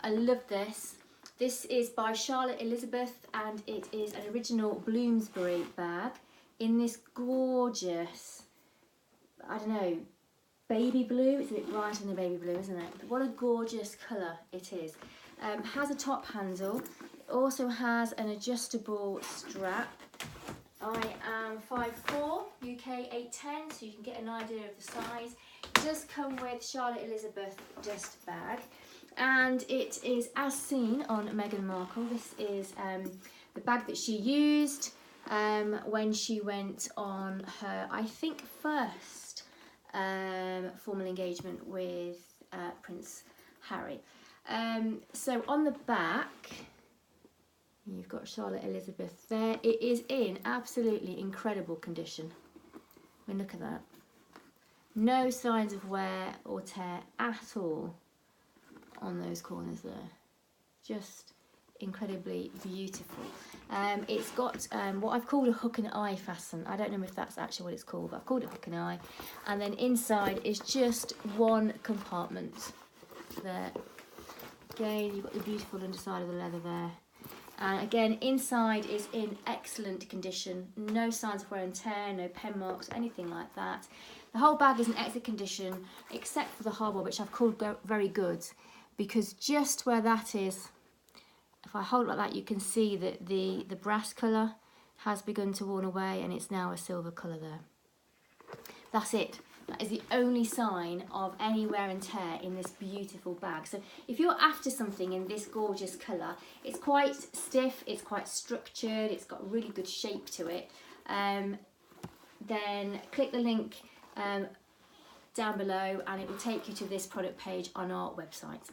I love this. This is by Charlotte Elizabeth and it is an original Bloomsbury bag in this gorgeous, I don't know, baby blue. It's a bit brighter than the baby blue, isn't it? What a gorgeous colour it is. Has a top handle. It also has an adjustable strap. I am 5'4", UK 8'10", so you can get an idea of the size. It does come with Charlotte Elizabeth dust bag, and it is as seen on Meghan Markle. This is the bag that she used when she went on her, I think, first formal engagement with Prince Harry. So on the back, you've got Charlotte Elizabeth there. It is in absolutely incredible condition. I mean, look at that. No signs of wear or tear at all on those corners there. Just incredibly beautiful. It's got what I've called a hook and eye fasten. I don't know if that's actually what it's called, but I've called it hook and eye. And then inside is just one compartment there. Again, you've got the beautiful underside of the leather there. And again, inside is in excellent condition. No signs of wear and tear, no pen marks, anything like that. The whole bag is in excellent condition, except for the hardware, which I've called very good, because just where that is, if I hold it like that, you can see that the brass colour has begun to worn away and it's now a silver colour there. That's it. That is the only sign of any wear and tear in this beautiful bag. So if you're after something in this gorgeous colour, it's quite stiff, it's quite structured, it's got really good shape to it, then click the link down below and it will take you to this product page on our website.